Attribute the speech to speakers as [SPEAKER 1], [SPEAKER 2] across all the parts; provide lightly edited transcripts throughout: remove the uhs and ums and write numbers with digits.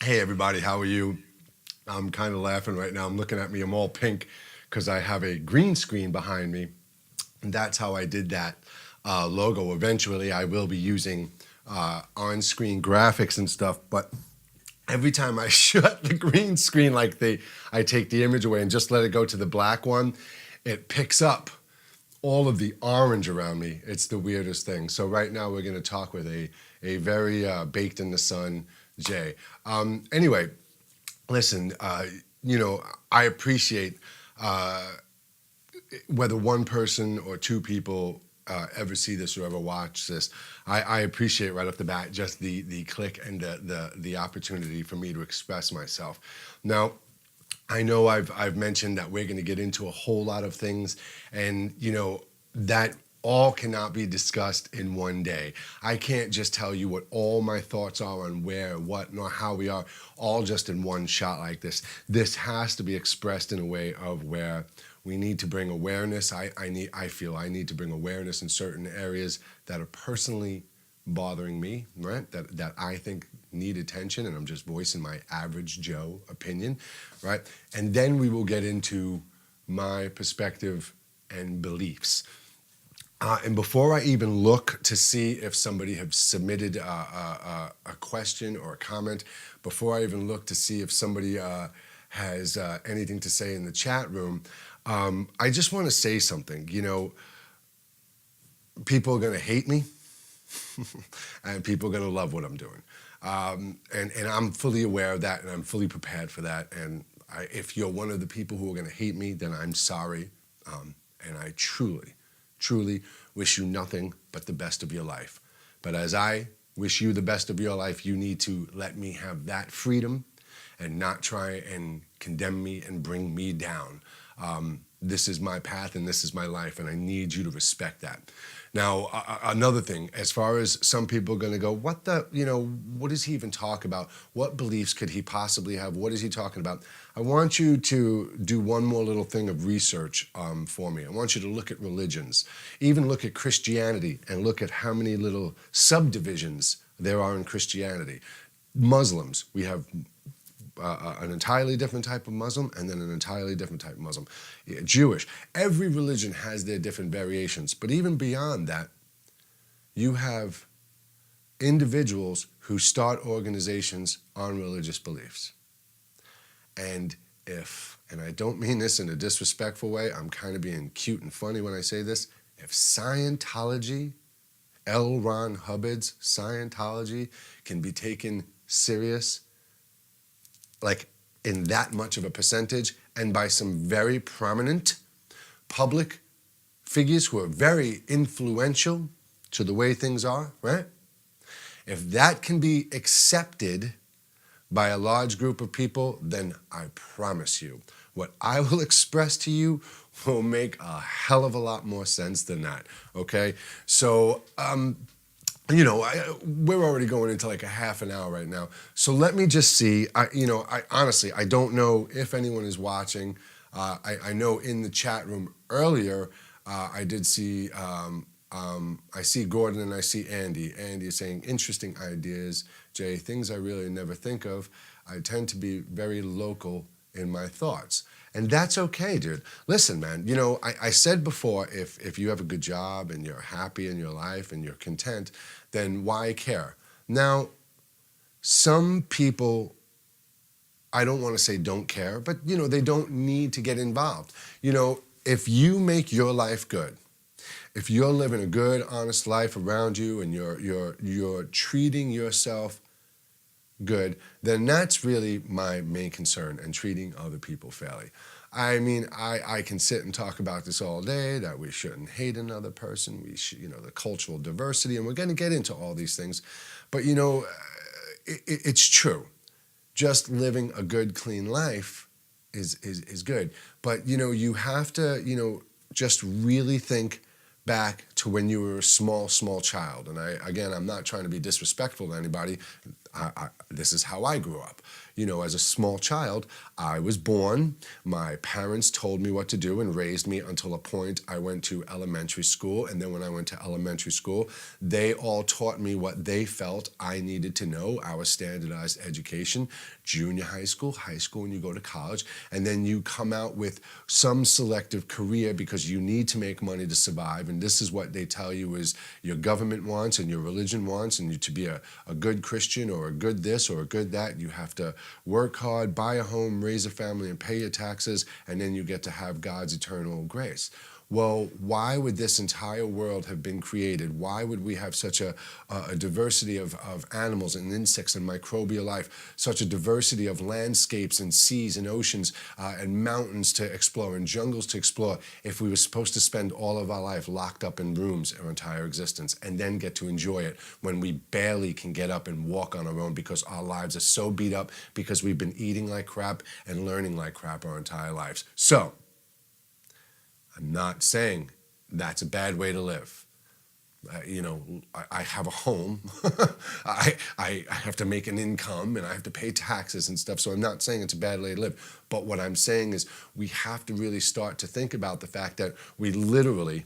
[SPEAKER 1] Hey everybody, how are you? I'm kind of laughing right now. I'm looking at me, I'm all pink because I have a green screen behind me. And that's how I did that logo. Eventually, I will be using on-screen graphics and stuff, but every time I shut the green screen, I take the image away and just let it go to the black one, it picks up all of the orange around me. It's the weirdest thing. So right now we're going to talk with a very baked in the sun Jay. Anyway, listen, I appreciate whether one person or two people ever see this or ever watch this. I appreciate right off the bat just the click and the opportunity for me to express myself. Now, I know I've mentioned that we're going to get into a whole lot of things, and that all cannot be discussed in one day. I can't just tell you what all my thoughts are on where, what, nor how we are, all just in one shot like this. This has to be expressed in a way of where we need to bring awareness. I feel I need to bring awareness in certain areas that are personally bothering me, right? That I think need attention, and I'm just voicing my average Joe opinion, right? And then we will get into my perspective and beliefs. And before I even look to see if somebody has submitted a question or a comment, before I even look to see if somebody has anything to say in the chat room, I just want to say something. People are going to hate me, and people are going to love what I'm doing. And I'm fully aware of that, and I'm fully prepared for that. And if you're one of the people who are going to hate me, then I'm sorry. And I truly wish you nothing but the best of your life. But as I wish you the best of your life, you need to let me have that freedom and not try and condemn me and bring me down. This is my path and this is my life, and I need you to respect that. Now, another thing, as far as some people are going to go, what does he even talk about? What beliefs could he possibly have? What is he talking about? I want you to do one more little thing of research for me. I want you to look at religions, even look at Christianity, and look at how many little subdivisions there are in Christianity. Muslims, we have an entirely different type of Muslim, and then an entirely different type of Muslim. Jewish. Every religion has their different variations, but even beyond that, you have individuals who start organizations on religious beliefs. And I don't mean this in a disrespectful way, I'm kind of being cute and funny when I say this, if Scientology, L. Ron Hubbard's Scientology can be taken serious, like in that much of a percentage, and by some very prominent public figures who are very influential to the way things are, right? If that can be accepted by a large group of people, then I promise you, what I will express to you will make a hell of a lot more sense than that, okay? So, we're already going into like a half an hour right now. So let me just see. I honestly, I don't know if anyone is watching. I know in the chat room earlier, I did see, I see Gordon and I see Andy. Andy is saying, interesting ideas, Jay, things I really never think of. I tend to be very local in my thoughts. And that's okay, dude. Listen, man, I said before, if you have a good job and you're happy in your life and you're content, then why care? Now, some people, I don't want to say don't care, but, they don't need to get involved. If you make your life good, if you're living a good, honest life around you and you're treating yourself good, then that's really my main concern, and treating other people fairly. I mean, I can sit and talk about this all day, that we shouldn't hate another person, we should, the cultural diversity, and we're going to get into all these things. But, it's true. Just living a good, clean life is good. But, you have to, just really think back to when you were a small child. And I'm not trying to be disrespectful to anybody. This is how I grew up. as a small child, I was born. My parents told me what to do and raised me until a point I went to elementary school. And then when I went to elementary school, they all taught me what they felt I needed to know, our standardized education, junior high school, and you go to college. And then you come out with some selective career because you need to make money to survive. And this is what they tell you is your government wants and your religion wants, and you to be a good Christian or a good this or a good that. You have to work hard, buy a home, raise a family, and pay your taxes, and then you get to have God's eternal grace. Well, why would this entire world have been created? Why would we have such a diversity of animals and insects and microbial life, such a diversity of landscapes and seas and oceans and mountains to explore and jungles to explore if we were supposed to spend all of our life locked up in rooms our entire existence and then get to enjoy it when we barely can get up and walk on our own because our lives are so beat up because we've been eating like crap and learning like crap our entire lives? So, I'm not saying that's a bad way to live. I have a home. I have to make an income and I have to pay taxes and stuff. So I'm not saying it's a bad way to live. But what I'm saying is we have to really start to think about the fact that we literally,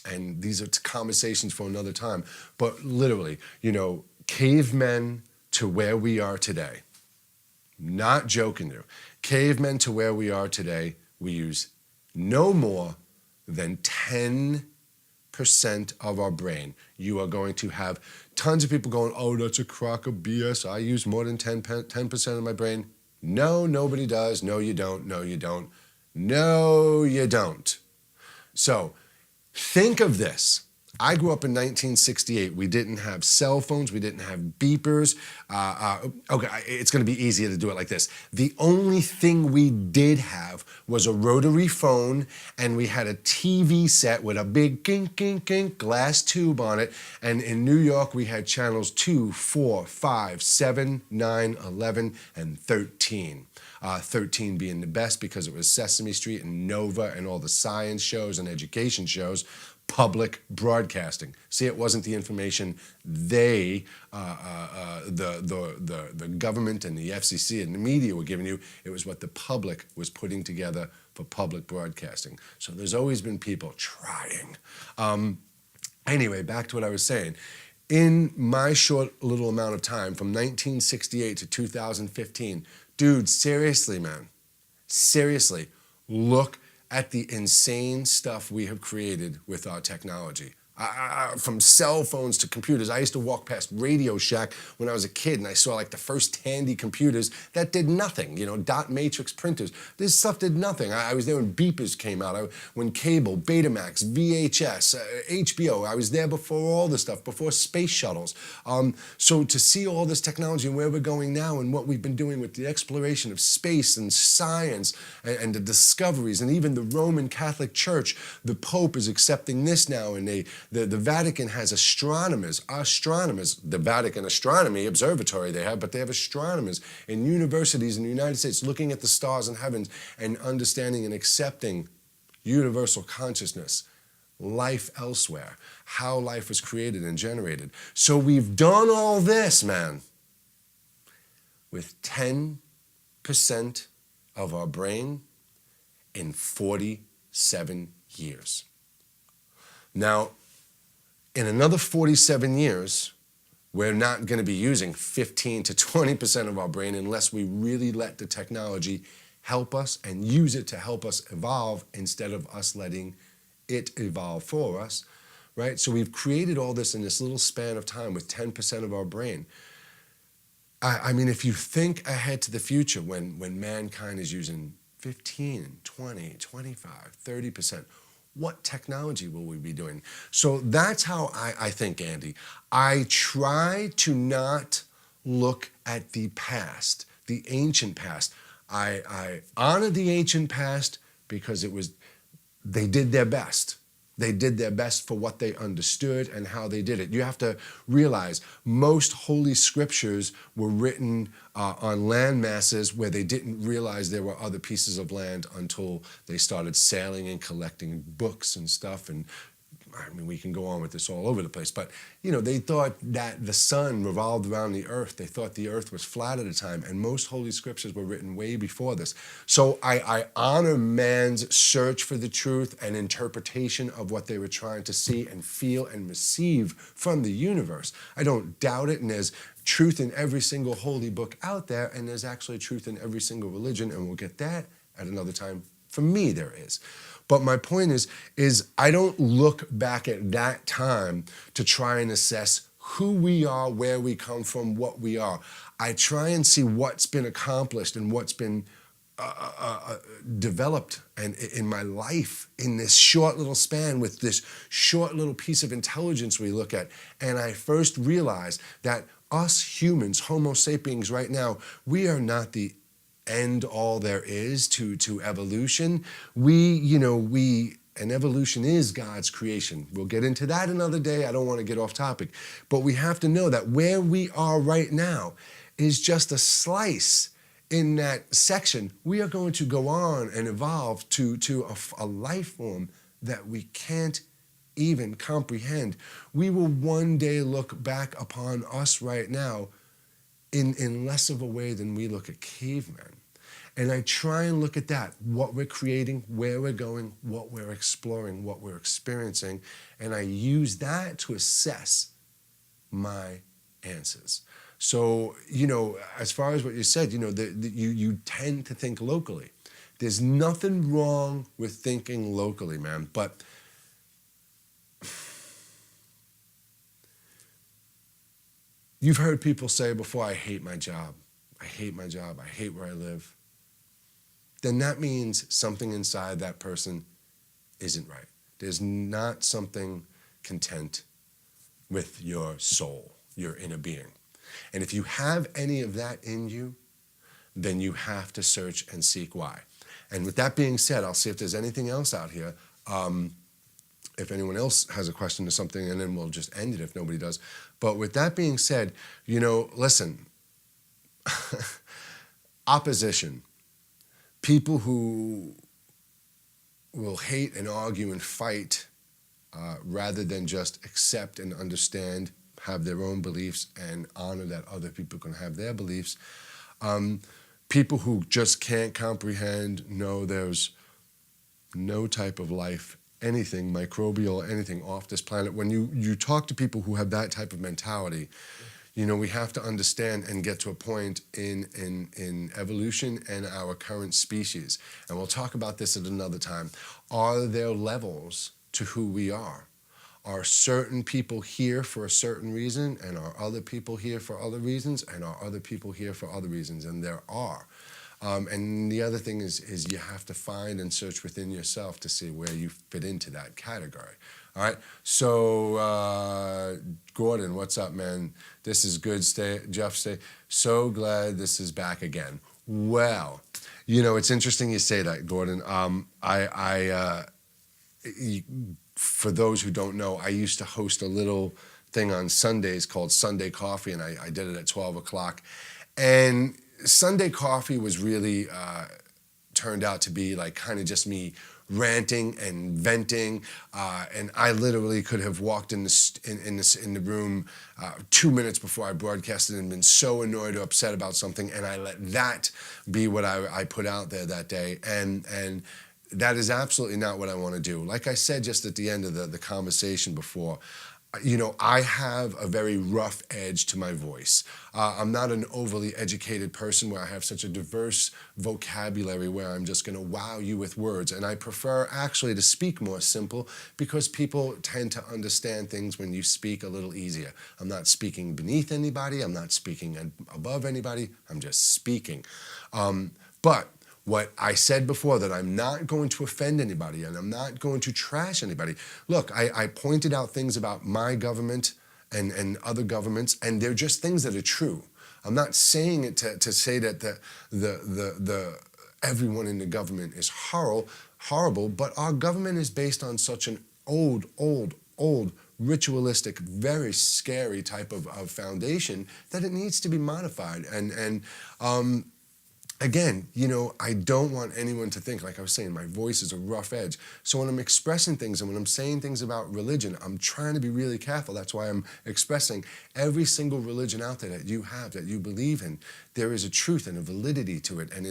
[SPEAKER 1] and these are conversations for another time, but literally, cavemen to where we are today, not joking you, cavemen to where we are today, we use no more than 10% of our brain. You are going to have tons of people going, oh, that's a crock of BS. I use more than 10% of my brain. No, nobody does. No, you don't. No, you don't. No, you don't. So think of this. I grew up in 1968. We didn't have cell phones. We didn't have beepers. Okay, it's going to be easier to do it like this. The only thing we did have was a rotary phone, and we had a TV set with a big kink, kink, kink glass tube on it. And in New York, we had channels 2, 4, 5, 7, 9, 11, and 13. 13 being the best because it was Sesame Street and Nova and all the science shows and education shows. Public broadcasting. See, it wasn't the information the government and the FCC and the media were giving you. It was what the public was putting together for public broadcasting. So there's always been people trying. Anyway, back to what I was saying. In my short little amount of time, from 1968 to 2015, dude, seriously, man, seriously, look at the insane stuff we have created with our technology. From cell phones to computers. I used to walk past Radio Shack when I was a kid and I saw like the first Tandy computers that did nothing, dot matrix printers. This stuff did nothing. I was there when beepers came out, when cable, Betamax, VHS, HBO, I was there before all this stuff, before space shuttles. So to see all this technology and where we're going now and what we've been doing with the exploration of space and science and the discoveries and even the Roman Catholic Church, the Pope is accepting this now and the Vatican has astronomers, the Vatican Astronomy Observatory they have, but they have astronomers in universities in the United States looking at the stars and heavens and understanding and accepting universal consciousness, life elsewhere, how life was created and generated. So we've done all this, man, with 10% of our brain in 47 years. Now, in another 47 years, we're not going to be using 15 to 20% of our brain unless we really let the technology help us and use it to help us evolve instead of us letting it evolve for us, right? So we've created all this in this little span of time with 10% of our brain. I mean, if you think ahead to the future when mankind is using 15, 20, 25, 30%, what technology will we be doing? So that's how I think, Andy. I try to not look at the past, the ancient past. I honor the ancient past because they did their best. They did their best for what they understood and how they did it. You have to realize most holy scriptures were written on land masses where they didn't realize there were other pieces of land until they started sailing and collecting books and stuff. And I mean, we can go on with this all over the place, but, they thought that the sun revolved around the earth. They thought the earth was flat at the time, and most holy scriptures were written way before this. So I honor man's search for the truth and interpretation of what they were trying to see and feel and receive from the universe. I don't doubt it, and there's truth in every single holy book out there, and there's actually truth in every single religion, and we'll get that at another time. For me, there is. But my point is I don't look back at that time to try and assess who we are, where we come from, what we are. I try and see what's been accomplished and what's been developed and in my life in this short little span with this short little piece of intelligence we look at. And I first realized that us humans, Homo sapiens right now, we are not the end all there is to evolution. And evolution is God's creation. We'll get into that another day. I don't want to get off topic. But we have to know that where we are right now is just a slice in that section. We are going to go on and evolve to a life form that we can't even comprehend. We will one day look back upon us right now in less of a way than we look at cavemen. And I try and look at that, what we're creating, where we're going, what we're exploring, what we're experiencing, and I use that to assess my answers. So, as far as what you said, you tend to think locally. There's nothing wrong with thinking locally, man, but you've heard people say before, I hate my job. I hate my job. I hate where I live. Then that means something inside that person isn't right. There's not something content with your soul, your inner being. And if you have any of that in you, then you have to search and seek why. And with that being said, I'll see if there's anything else out here. If anyone else has a question or something, and then we'll just end it if nobody does. But with that being said, listen, opposition, people who will hate and argue and fight rather than just accept and understand, have their own beliefs and honor that other people can have their beliefs. People who just can't comprehend, no, there's no type of life, anything, microbial, anything off this planet. When you talk to people who have that type of mentality, we have to understand and get to a point in evolution and our current species. And we'll talk about this at another time. Are there levels to who we are? Are certain people here for a certain reason, and are other people here for other reasons, and are other people here for other reasons? And there are. And the other thing is you have to find and search within yourself to see where you fit into that category. All right, so Gordon, what's up, man? This is good. Jeff, so glad this is back again. Well, it's interesting you say that, Gordon. For those who don't know, I used to host a little thing on Sundays called Sunday Coffee, and I did it at 12 o'clock. And Sunday Coffee was really turned out to be like kind of just me ranting and venting, and I literally could have walked in the room 2 minutes before I broadcasted and been so annoyed or upset about something, and I let that be what I put out there that day, and that is absolutely not what I want to do. Like I said just at the end of the conversation before, I have a very rough edge to my voice. I'm not an overly educated person where I have such a diverse vocabulary where I'm just going to wow you with words. And I prefer actually to speak more simple because people tend to understand things when you speak a little easier. I'm not speaking beneath anybody. I'm not speaking above anybody. I'm just speaking. But what I said before, that I'm not going to offend anybody and I'm not going to trash anybody. Look, I pointed out things about my government and other governments, and they're just things that are true. I'm not saying it to say that the everyone in the government is horrible, but our government is based on such an old, ritualistic, very scary type of foundation that it needs to be modified. And again, I don't want anyone to think, like I was saying, my voice is a rough edge. So when I'm expressing things and when I'm saying things about religion, I'm trying to be really careful. That's why I'm expressing every single religion out there that you have, that you believe in. There is a truth and a validity to it, and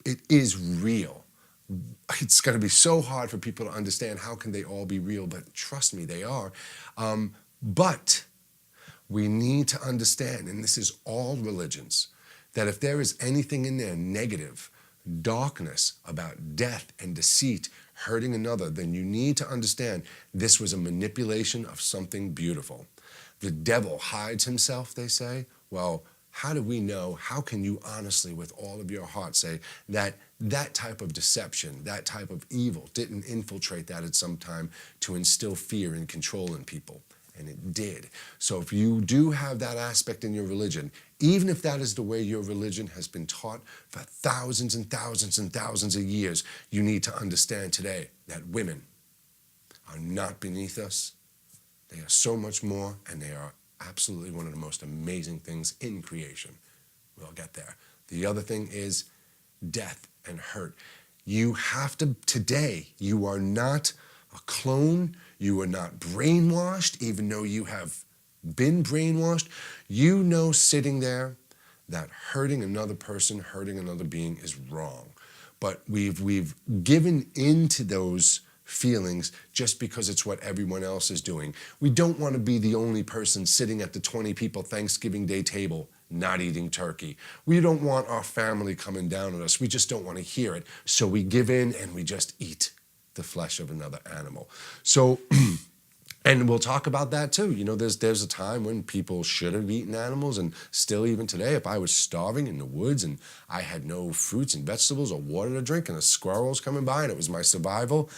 [SPEAKER 1] it is real. It's going to be so hard for people to understand how can they all be real, but trust me, they are. But we need to understand, and this is all religions, that if there is anything in there negative, darkness, about death and deceit, hurting another, then you need to understand this was a manipulation of something beautiful. The devil hides himself, they say. Well, how do we know? How can you honestly, with all of your heart, say that that type of deception, that type of evil didn't infiltrate that at some time to instill fear and control in people? And it did. So if you do have that aspect in your religion, even if that is the way your religion has been taught for thousands and thousands and thousands of years, you need to understand today that women are not beneath us. They are so much more, and they are absolutely one of the most amazing things in creation. We'll get there. The other thing is death and hurt. You have to, today, you are not a clone. You are not brainwashed, even though you have been brainwashed. You know sitting there that hurting another person, hurting another being is wrong. But we've given into those feelings just because it's what everyone else is doing. We don't want to be the only person sitting at the 20 people Thanksgiving Day table not eating turkey. We don't want our family coming down on us. We just don't want to hear it. So we give in and we just eat the flesh of another animal. So, and we'll talk about that too. There's a time when people should have eaten animals, and still even today, if I was starving in the woods and I had no fruits and vegetables or water to drink and a squirrel was coming by and it was my survival,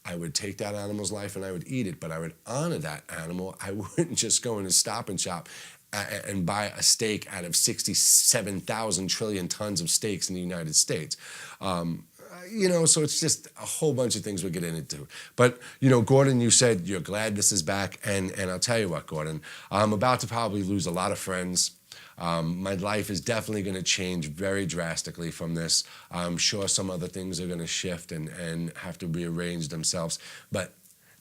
[SPEAKER 1] I would take that animal's life and I would eat it, but I would honor that animal. I wouldn't just go in a Stop and Shop and buy a steak out of 67,000 trillion tons of steaks in the United States. So it's just a whole bunch of things we're getting into. But, Gordon, you said you're glad this is back, and I'll tell you what, Gordon, I'm about to probably lose a lot of friends. My life is definitely going to change very drastically from this. I'm sure some other things are going to shift and have to rearrange themselves. But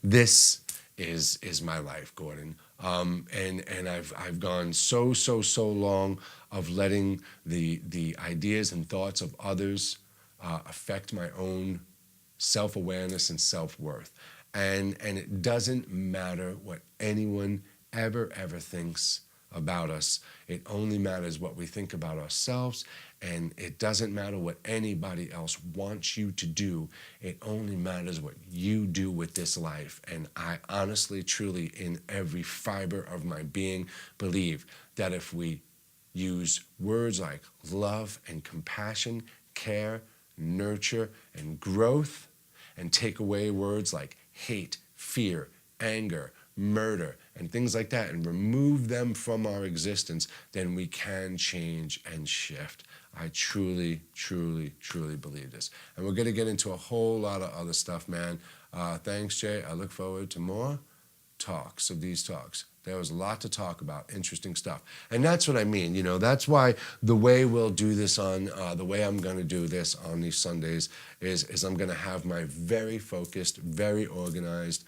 [SPEAKER 1] this is my life, Gordon. And I've gone so long of letting the ideas and thoughts of others affect my own self-awareness and self-worth. And it doesn't matter what anyone ever thinks about us. It only matters what we think about ourselves, and it doesn't matter what anybody else wants you to do. It only matters what you do with this life. And I honestly, truly, in every fiber of my being, believe that if we use words like love and compassion, care, nurture, and growth, and take away words like hate, fear, anger, murder, and things like that, and remove them from our existence, then we can change and shift. I truly believe this. And we're going to get into a whole lot of other stuff, man. Thanks, Jay. I look forward to more talks of these talks. There was a lot to talk about, interesting stuff. And that's what I mean, that's why the way we'll do this the way I'm going to do this on these Sundays is I'm going to have my very focused, very organized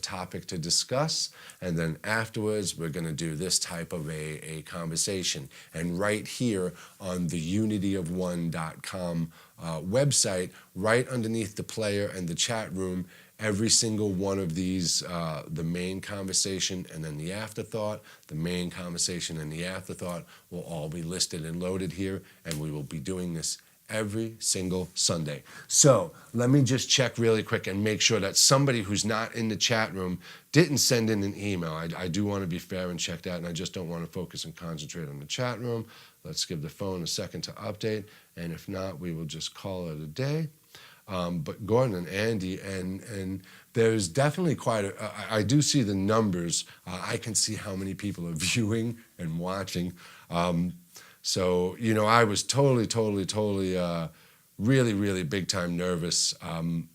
[SPEAKER 1] topic to discuss. And then afterwards, we're going to do this type of a conversation. And right here on the unityofone.com website, right underneath the player and the chat room, every single one of these, the main conversation and then the afterthought, the main conversation and the afterthought will all be listed and loaded here, and we will be doing this every single Sunday. So let me just check really quick and make sure that somebody who's not in the chat room didn't send in an email. I do want to be fair and check that, and I just don't want to focus and concentrate on the chat room. Let's give the phone a second to update, and if not, we will just call it a day. But Gordon and Andy, and there's definitely quite a, I do see the numbers. I can see how many people are viewing and watching. So, I was totally really, really big time nervous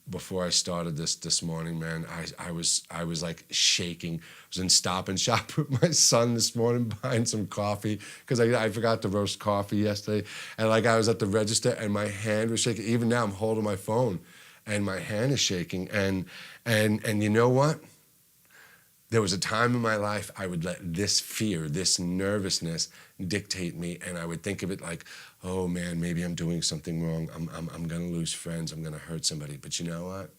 [SPEAKER 1] before I started this morning, man. I was like shaking. I was in Stop and Shop with my son this morning buying some coffee because I forgot to roast coffee yesterday. And like I was at the register and my hand was shaking. Even now I'm holding my phone and my hand is shaking. And you know what? There was a time in my life I would let this fear, this nervousness dictate me, and I would think of it like, oh man, maybe I'm doing something wrong. I'm gonna lose friends. I'm gonna hurt somebody. But you know what?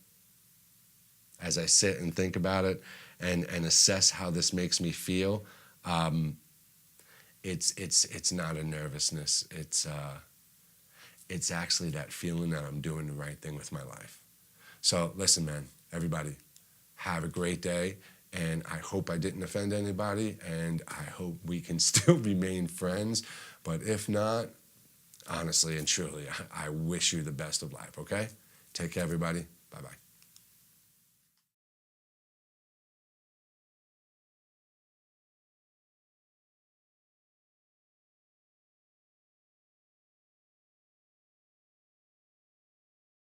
[SPEAKER 1] As I sit and think about it and assess how this makes me feel, it's not a nervousness. It's actually that feeling that I'm doing the right thing with my life. So listen, man, everybody, have a great day. And I hope I didn't offend anybody, and I hope we can still remain friends. But if not, honestly and truly, I wish you the best of life, okay? Take care, everybody. Bye-bye.